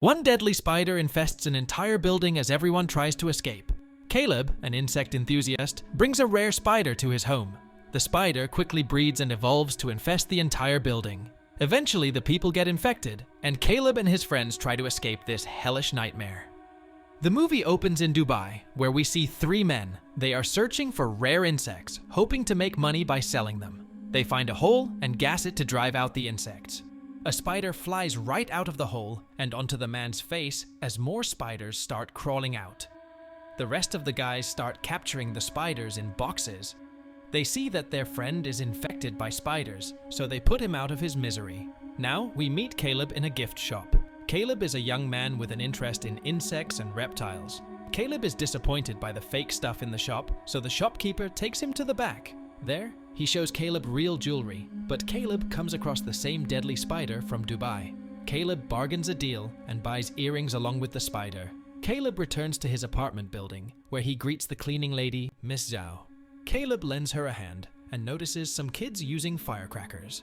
One deadly spider infests an entire building as everyone tries to escape. Kaleb, an insect enthusiast, brings a rare spider to his home. The spider quickly breeds and evolves to infest the entire building. Eventually, the people get infected, and Kaleb and his friends try to escape this hellish nightmare. The movie opens in Dubai, where we see three men. They are searching for rare insects, hoping to make money by selling them. They find a hole and gas it to drive out the insects. A spider flies right out of the hole and onto the man's face as more spiders start crawling out. The rest of the guys start capturing the spiders in boxes. They see that their friend is infected by spiders, so they put him out of his misery. Now we meet Kaleb in a gift shop. Kaleb is a young man with an interest in insects and reptiles. Kaleb is disappointed by the fake stuff in the shop, so the shopkeeper takes him to the back. There, he shows Kaleb real jewelry, but Kaleb comes across the same deadly spider from Dubai. Kaleb bargains a deal and buys earrings along with the spider. Kaleb returns to his apartment building, where he greets the cleaning lady, Miss Zhao. Kaleb lends her a hand and notices some kids using firecrackers.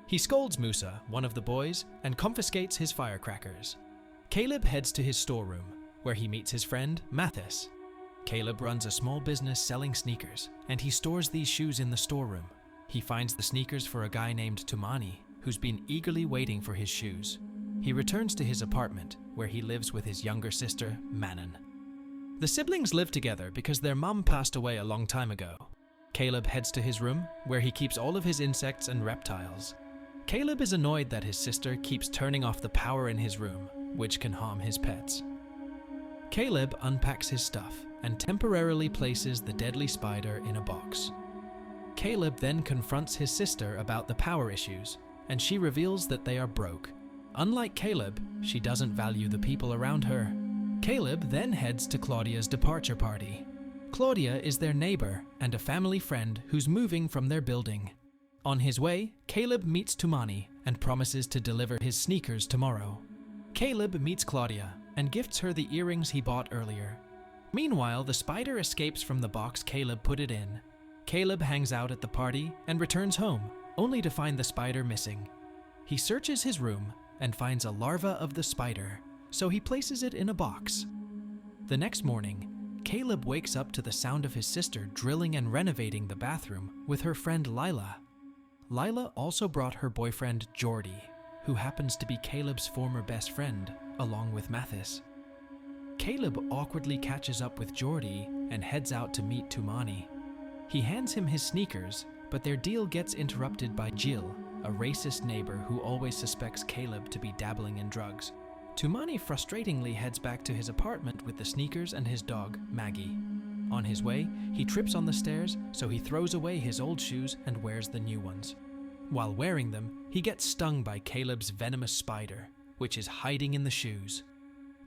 He scolds Musa, one of the boys, and confiscates his firecrackers. Kaleb heads to his storeroom, where he meets his friend, Mathis. Kaleb runs a small business selling sneakers, and he stores these shoes in the storeroom. He finds the sneakers for a guy named Tumani, who's been eagerly waiting for his shoes. He returns to his apartment, where he lives with his younger sister, Manon. The siblings live together because their mum passed away a long time ago. Kaleb heads to his room, where he keeps all of his insects and reptiles. Kaleb is annoyed that his sister keeps turning off the power in his room, which can harm his pets. Kaleb unpacks his stuff and temporarily places the deadly spider in a box. Kaleb then confronts his sister about the power issues, and she reveals that they are broke. Unlike Kaleb, she doesn't value the people around her. Kaleb then heads to Claudia's departure party. Claudia is their neighbor and a family friend who's moving from their building. On his way, Kaleb meets Tumani and promises to deliver his sneakers tomorrow. Kaleb meets Claudia and gifts her the earrings he bought earlier. Meanwhile, the spider escapes from the box Kaleb put it in. Kaleb hangs out at the party and returns home, only to find the spider missing. He searches his room and finds a larva of the spider, so he places it in a box. The next morning, Kaleb wakes up to the sound of his sister drilling and renovating the bathroom with her friend Lila. Lila also brought her boyfriend Jordy, who happens to be Kaleb's former best friend, along with Mathis. Kaleb awkwardly catches up with Jordy and heads out to meet Tumani. He hands him his sneakers, but their deal gets interrupted by Jill, a racist neighbor who always suspects Kaleb to be dabbling in drugs. Tumani frustratingly heads back to his apartment with the sneakers and his dog, Maggie. On his way, he trips on the stairs, so he throws away his old shoes and wears the new ones. While wearing them, he gets stung by Kaleb's venomous spider, which is hiding in the shoes.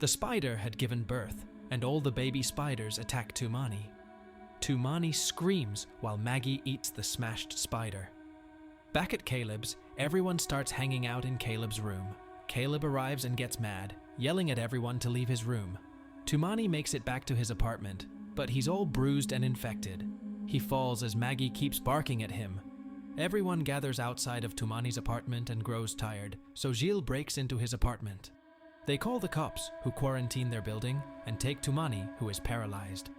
The spider had given birth, and all the baby spiders attack Tumani. Tumani screams while Maggie eats the smashed spider. Back at Kaleb's, everyone starts hanging out in Kaleb's room. Kaleb arrives and gets mad, yelling at everyone to leave his room. Tumani makes it back to his apartment, but he's all bruised and infected. He falls as Maggie keeps barking at him. Everyone gathers outside of Tumani's apartment and grows tired, so Gilles breaks into his apartment. They call the cops, who quarantine their building, and take Tumani, who is paralyzed.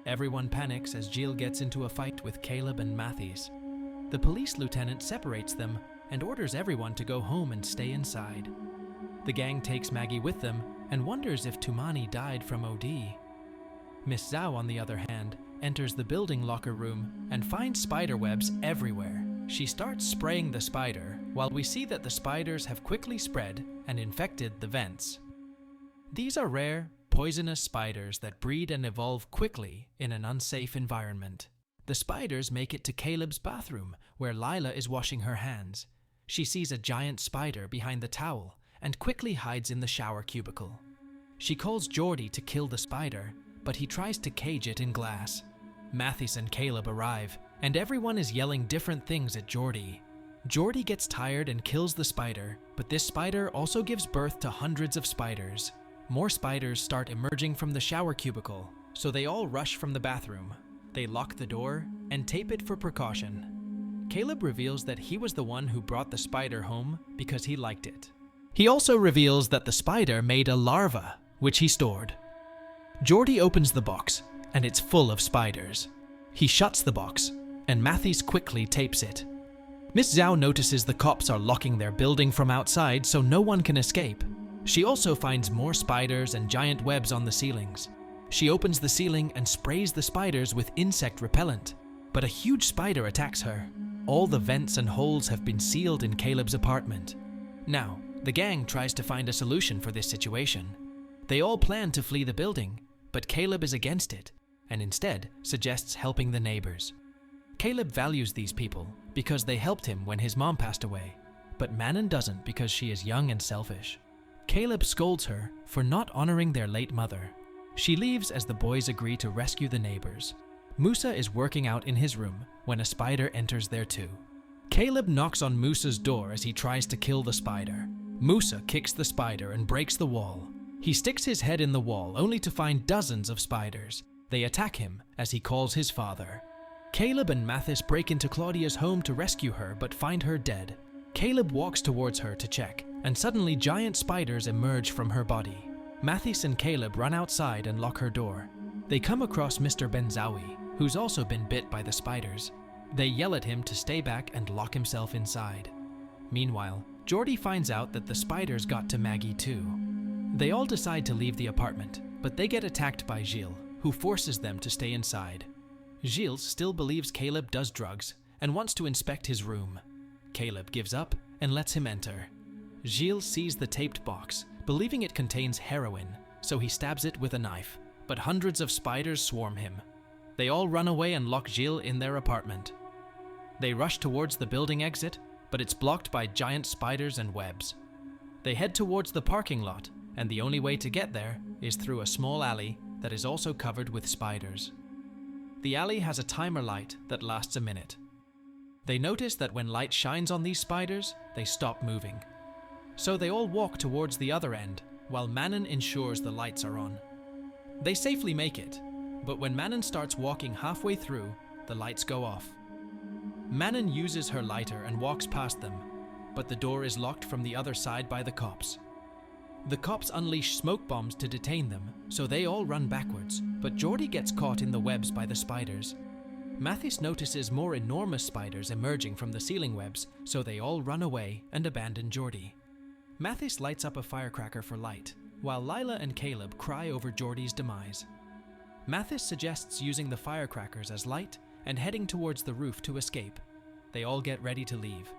Everyone panics as Gilles gets into a fight with Kaleb and Mathis. The police lieutenant separates them and orders everyone to go home and stay inside. The gang takes Maggie with them and wonders if Tumani died from OD. Miss Zhao, on the other hand, enters the building locker room and finds spider webs everywhere. She starts spraying the spider, while we see that the spiders have quickly spread and infected the vents. These are rare, poisonous spiders that breed and evolve quickly in an unsafe environment. The spiders make it to Kaleb's bathroom, where Lila is washing her hands. She sees a giant spider behind the towel and quickly hides in the shower cubicle. She calls Jordy to kill the spider, but he tries to cage it in glass. Mathis and Kaleb arrive, and everyone is yelling different things at Jordy. Jordy gets tired and kills the spider, but this spider also gives birth to hundreds of spiders. More spiders start emerging from the shower cubicle, so they all rush from the bathroom. They lock the door and tape it for precaution. Kaleb reveals that he was the one who brought the spider home because he liked it. He also reveals that the spider made a larva, which he stored. Jordi opens the box, and it's full of spiders. He shuts the box, and Matthys quickly tapes it. Miss Zhao notices the cops are locking their building from outside so no one can escape. She also finds more spiders and giant webs on the ceilings. She opens the ceiling and sprays the spiders with insect repellent, but a huge spider attacks her. All the vents and holes have been sealed in Kaleb's apartment. Now, the gang tries to find a solution for this situation. They all plan to flee the building, but Kaleb is against it, and instead suggests helping the neighbors. Kaleb values these people because they helped him when his mom passed away, but Manon doesn't because she is young and selfish. Kaleb scolds her for not honoring their late mother. She leaves as the boys agree to rescue the neighbors. Musa is working out in his room when a spider enters there too. Kaleb knocks on Musa's door as he tries to kill the spider. Musa kicks the spider and breaks the wall. He sticks his head in the wall only to find dozens of spiders. They attack him as he calls his father. Kaleb and Mathys break into Claudia's home to rescue her but find her dead. Kaleb walks towards her to check, and suddenly giant spiders emerge from her body. Mathys and Kaleb run outside and lock her door. They come across Mr. Benzawi, who's also been bit by the spiders. They yell at him to stay back and lock himself inside. Meanwhile, Jordi finds out that the spiders got to Maggie too. They all decide to leave the apartment, but they get attacked by Gilles, who forces them to stay inside. Gilles still believes Kaleb does drugs and wants to inspect his room. Kaleb gives up and lets him enter. Gilles sees the taped box, believing it contains heroin, so he stabs it with a knife, but hundreds of spiders swarm him. They all run away and lock Gilles in their apartment. They rush towards the building exit, but it's blocked by giant spiders and webs. They head towards the parking lot, and the only way to get there is through a small alley that is also covered with spiders. The alley has a timer light that lasts a minute. They notice that when light shines on these spiders, they stop moving. So they all walk towards the other end, while Manon ensures the lights are on. They safely make it, but when Manon starts walking halfway through, the lights go off. Manon uses her lighter and walks past them, but the door is locked from the other side by the cops. The cops unleash smoke bombs to detain them, so they all run backwards, but Jordi gets caught in the webs by the spiders. Mathys notices more enormous spiders emerging from the ceiling webs, so they all run away and abandon Jordi. Mathys lights up a firecracker for light, while Lila and Kaleb cry over Jordi's demise. Mathys suggests using the firecrackers as light and heading towards the roof to escape. They all get ready to leave.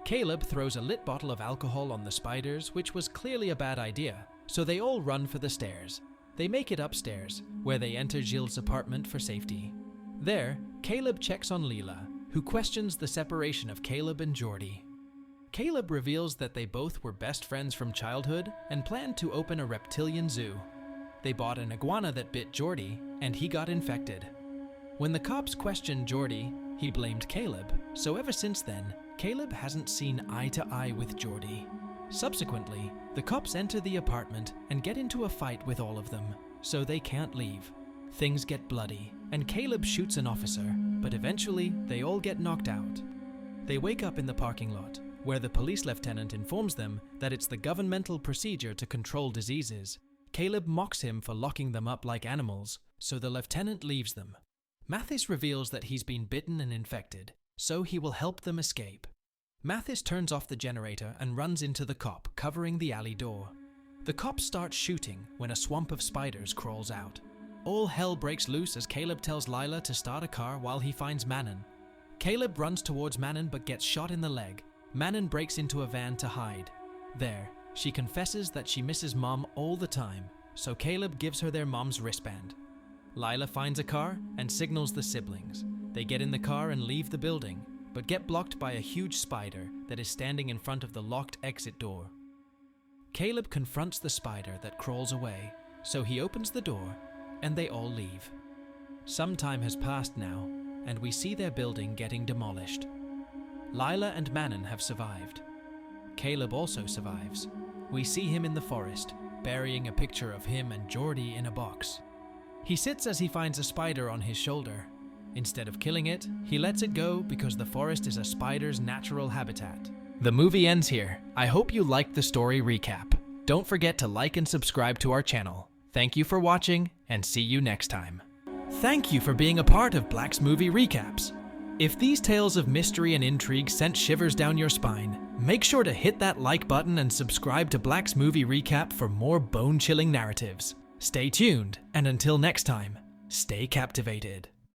Kaleb throws a lit bottle of alcohol on the spiders, which was clearly a bad idea, so they all run for the stairs. They make it upstairs, where they enter Gilles' apartment for safety. There, Kaleb checks on Lila, who questions the separation of Kaleb and Jordi. Kaleb reveals that they both were best friends from childhood and planned to open a reptilian zoo. They bought an iguana that bit Jordi, and he got infected. When the cops questioned Jordi, he blamed Kaleb, so ever since then, Kaleb hasn't seen eye to eye with Jordi. Subsequently, the cops enter the apartment and get into a fight with all of them, so they can't leave. Things get bloody, and Kaleb shoots an officer, but eventually they all get knocked out. They wake up in the parking lot, where the police lieutenant informs them that it's the governmental procedure to control diseases. Kaleb mocks him for locking them up like animals, so the lieutenant leaves them. Mathys reveals that he's been bitten and infected, so he will help them escape. Mathys turns off the generator and runs into the cop, covering the alley door. The cop starts shooting when a swamp of spiders crawls out. All hell breaks loose as Kaleb tells Lila to start a car while he finds Manon. Kaleb runs towards Manon but gets shot in the leg. Manon breaks into a van to hide. There, she confesses that she misses Mom all the time, so Kaleb gives her their mom's wristband. Lila finds a car and signals the siblings. They get in the car and leave the building, but get blocked by a huge spider that is standing in front of the locked exit door. Kaleb confronts the spider that crawls away, so he opens the door, and they all leave. Some time has passed now, and we see their building getting demolished. Lila and Manon have survived. Kaleb also survives. We see him in the forest, burying a picture of him and Jordi in a box. He sits as he finds a spider on his shoulder. Instead of killing it, he lets it go because the forest is a spider's natural habitat. The movie ends here. I hope you liked the story recap. Don't forget to like and subscribe to our channel. Thank you for watching, and see you next time. Thank you for being a part of Black's Movie Recaps. If these tales of mystery and intrigue sent shivers down your spine, make sure to hit that like button and subscribe to Black's Movie Recap for more bone-chilling narratives. Stay tuned, and until next time, stay captivated.